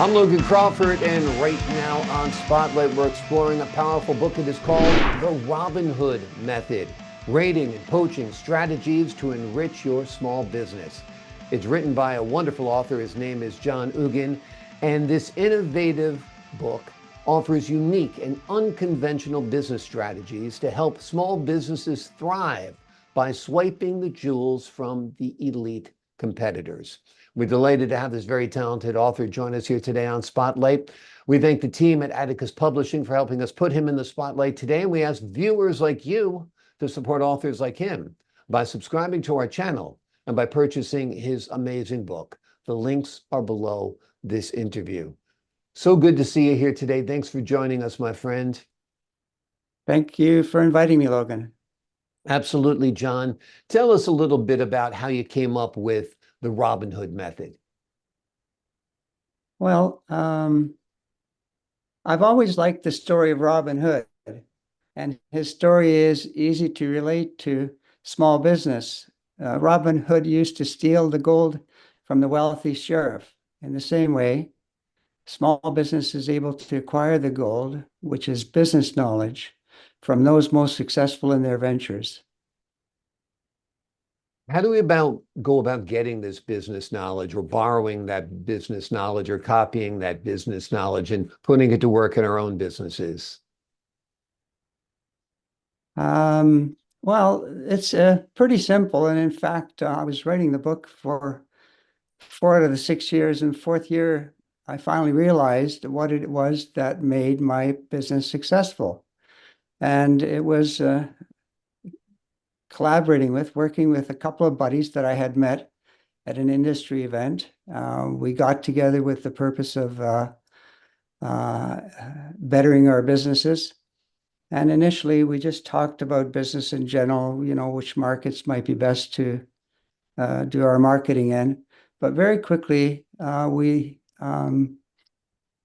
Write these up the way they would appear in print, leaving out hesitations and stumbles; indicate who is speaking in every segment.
Speaker 1: I'm Logan Crawford, and right now on Spotlight, we're exploring a powerful book. It is called The Robin Hood Method, Rating and Poaching Strategies to Enrich Your Small Business. It's written by a wonderful author. His name is Ugyan, and this innovative book offers unique and unconventional business strategies to help small businesses thrive by swiping the jewels from the elite competitors. We're delighted to have this very talented author join us here today on Spotlight. We thank the team at Atticus Publishing for helping us put him in the spotlight today. And we ask viewers like you to support authors like him by subscribing to our channel and by purchasing his amazing book. The links are below this interview. So good to see you here today. Thanks for joining us, my friend.
Speaker 2: Thank you for inviting me, Logan.
Speaker 1: Absolutely, John. Tell us a little bit about how you came up with the Robin Hood method.
Speaker 2: Well, I've always liked the story of Robin Hood, and his story is easy to relate to small business. Robin Hood used to steal the gold from the wealthy sheriff. In the same way, small business is able to acquire the gold, which is business knowledge, from those most successful in their ventures.
Speaker 1: How do we go about getting this business knowledge, or borrowing that business knowledge, or copying that business knowledge and putting it to work in our own businesses?
Speaker 2: Well, it's pretty simple. And in fact, I was writing the book for 4 out of the 6 years. And fourth year, I finally realized what it was that made my business successful. And it was working with a couple of buddies that I had met at an industry event. We got together with the purpose of bettering our businesses. And initially, we just talked about business in general, which markets might be best to do our marketing in. But very quickly, we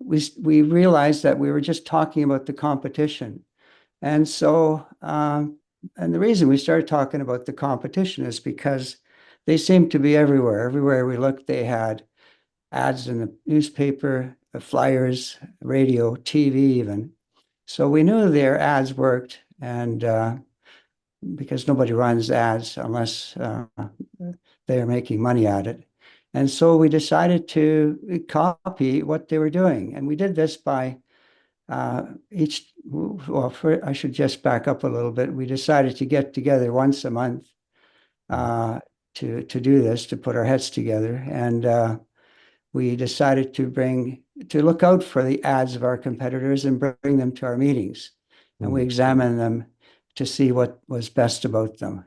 Speaker 2: realized that we were just talking about the competition. And so, and the reason we started talking about the competition is because they seemed to be everywhere. Everywhere we looked, they had ads in the newspaper, the flyers, radio, TV even. So we knew their ads worked, and because nobody runs ads unless they're making money at it. And so we decided to copy what they were doing. And we did this by I should just back up a little bit. We decided to get together once a month to do this, to put our heads together. And we decided to look out for the ads of our competitors and bring them to our meetings. And we examined them to see what was best about them.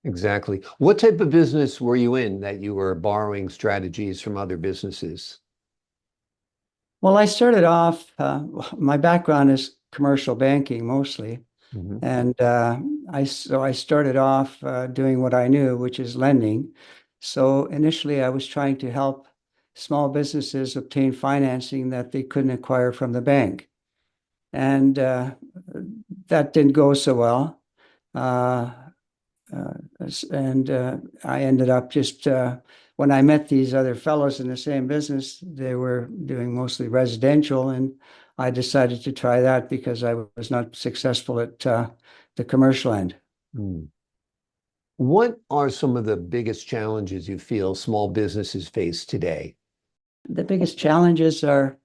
Speaker 1: Exactly. What type of business were you in that you were borrowing strategies from other businesses?
Speaker 2: Well, I started off, my background is commercial banking mostly. And I started off doing what I knew, which is lending. So initially, I was trying to help small businesses obtain financing that they couldn't acquire from the bank. And that didn't go so well. I ended up just, when I met these other fellows in the same business, they were doing mostly residential, and I decided to try that because I was not successful at the commercial end.
Speaker 1: What are some of the biggest challenges you feel small businesses face today?
Speaker 2: The biggest challenges are,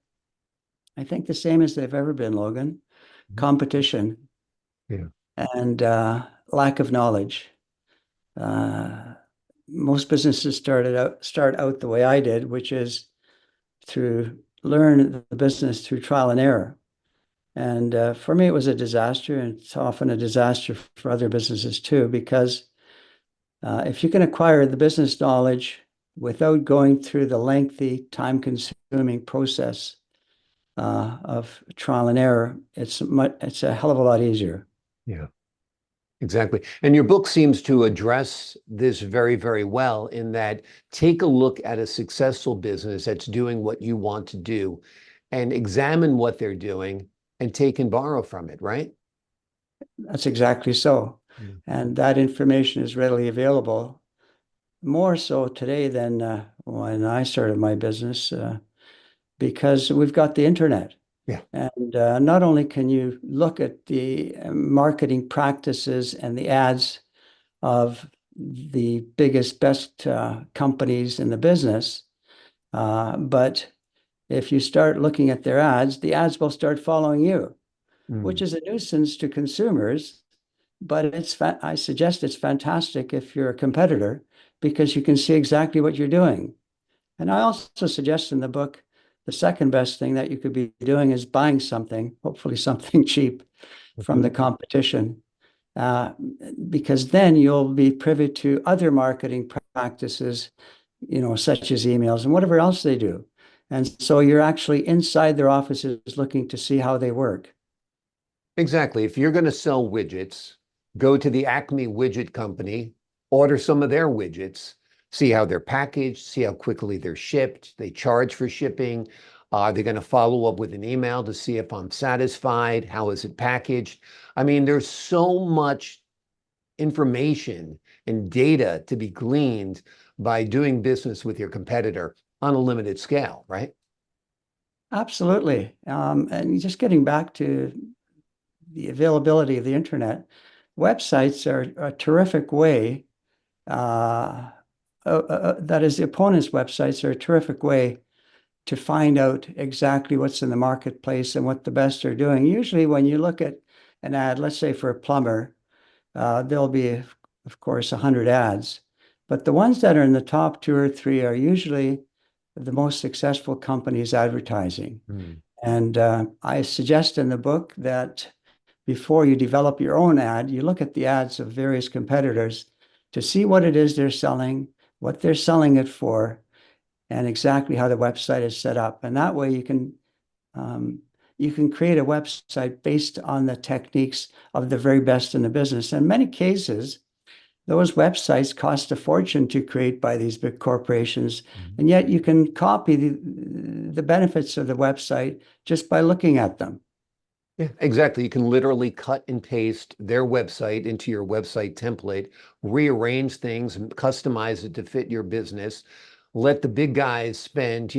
Speaker 2: I think, the same as they've ever been, Logan. Competition.
Speaker 1: Yeah.
Speaker 2: And lack of knowledge. Most businesses start out the way I did, which is to learn the business through trial and error. And for me, it was a disaster, and it's often a disaster for other businesses too, because if you can acquire the business knowledge without going through the lengthy, time-consuming process of trial and error, it's a hell of a lot easier.
Speaker 1: Yeah. Exactly. And your book seems to address this very, very well, in that take a look at a successful business that's doing what you want to do and examine what they're doing and take and borrow from it, right?
Speaker 2: That's exactly so. And that information is readily available, more so today than when I started my business. because we've got the internet.
Speaker 1: Yeah.
Speaker 2: And not only can you look at the marketing practices and the ads of the biggest, best companies in the business, but if you start looking at their ads, the ads will start following you, which
Speaker 1: Mm.
Speaker 2: is a nuisance to consumers. But I suggest it's fantastic if you're a competitor because you can see exactly what you're doing. And I also suggest in the book, the second best thing that you could be doing is buying something, hopefully something cheap from the competition, uh, because then you'll be privy to other marketing practices, such as emails and whatever else they do. And so you're actually inside their offices looking to see how they work.
Speaker 1: Exactly. If you're going to sell widgets, go to the Acme widget company, order some of their widgets, see how they're packaged, see how quickly they're shipped. They charge for shipping. They're going to follow up with an email to see if I'm satisfied. How is it packaged? I mean, there's so much information and data to be gleaned by doing business with your competitor on a limited scale, right?
Speaker 2: Absolutely. And just getting back to the availability of the internet, websites are a terrific way. That is, the opponent's websites are a terrific way to find out exactly what's in the marketplace and what the best are doing. Usually, when you look at an ad, let's say for a plumber, there'll be, of course, 100 ads, but the ones that are in the top two or three are usually the most successful companies advertising.
Speaker 1: Hmm.
Speaker 2: And I suggest in the book that before you develop your own ad, you look at the ads of various competitors to see what it is they're selling, what they're selling it for, and exactly how the website is set up. And that way um, you can create a website based on the techniques of the very best in the business. In many cases, those websites cost a fortune to create by these big corporations, and yet you can copy the benefits of the website just by looking at them.
Speaker 1: Yeah, exactly. You can literally cut and paste their website into your website template, rearrange things, and customize it to fit your business. Let the big guys spend,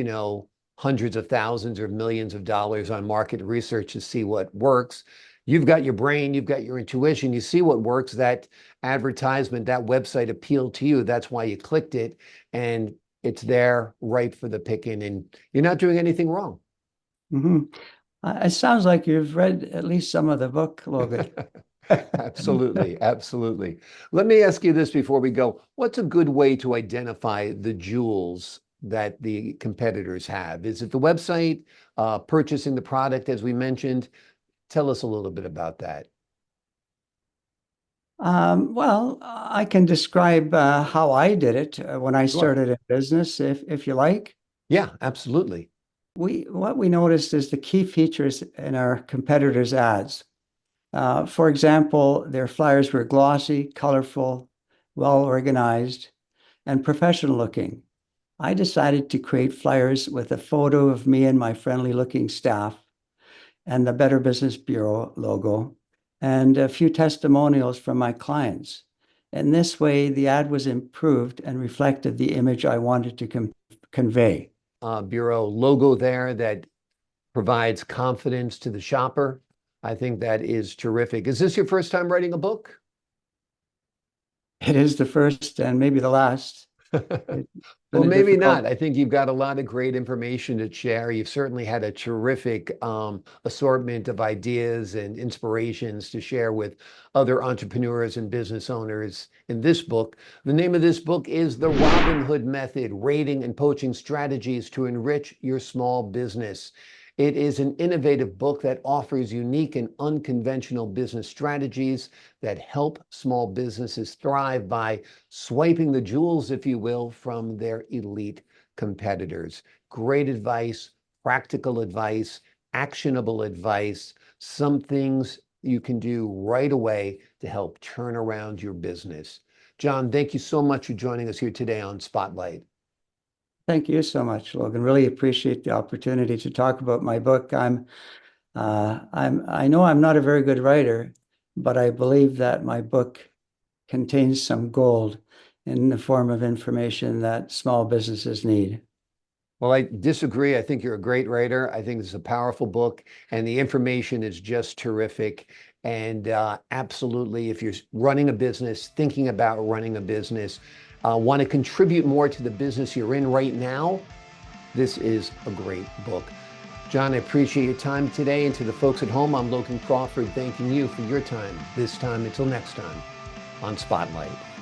Speaker 1: hundreds of thousands or millions of dollars on market research to see what works. You've got your brain, you've got your intuition, you see what works. That advertisement, that website appealed to you. That's why you clicked it, and it's there ripe for the picking, and you're not doing anything wrong.
Speaker 2: Mhm. It sounds like you've read at least some of the book, Logan.
Speaker 1: Absolutely, absolutely. Let me ask you this before we go. What's a good way to identify the jewels that the competitors have? Is it the website, purchasing the product, as we mentioned? Tell us a little bit about that.
Speaker 2: Well, I can describe how I did it when I
Speaker 1: Sure.
Speaker 2: started in business, if you like.
Speaker 1: Yeah, absolutely.
Speaker 2: What we noticed is the key features in our competitors' ads. For example, their flyers were glossy, colorful, well organized, and professional looking. I decided to create flyers with a photo of me and my friendly looking staff and the Better Business Bureau logo and a few testimonials from my clients. And this way, the ad was improved and reflected the image I wanted to convey.
Speaker 1: Bureau logo there that provides confidence to the shopper. I think that is terrific. Is this your first time writing a book?
Speaker 2: It is the first and maybe the last. It's
Speaker 1: Well,
Speaker 2: been a
Speaker 1: maybe
Speaker 2: difficult.
Speaker 1: not. I think you've got a lot of great information to share. You've certainly had a terrific assortment of ideas and inspirations to share with other entrepreneurs and business owners in this book. The name of this book is The Robin Hood Method, Rating and Poaching Strategies to Enrich Your Small Business. It is an innovative book that offers unique and unconventional business strategies that help small businesses thrive by swiping the jewels, if you will, from their elite competitors. Great advice, practical advice, actionable advice, some things you can do right away to help turn around your business. John, thank you so much for joining us here today on Spotlight.
Speaker 2: Thank you so much, Logan. Really appreciate the opportunity to talk about my book. I know I'm not a very good writer, but I believe that my book contains some gold in the form of information that small businesses need.
Speaker 1: Well, I disagree. I think you're a great writer. I think this is a powerful book, and the information is just terrific. And absolutely, if you're running a business, thinking about running a business, want to contribute more to the business you're in right now, this is a great book. John, I appreciate your time today. And to the folks at home, I'm Logan Crawford, thanking you for your time this time. Until next time on Spotlight.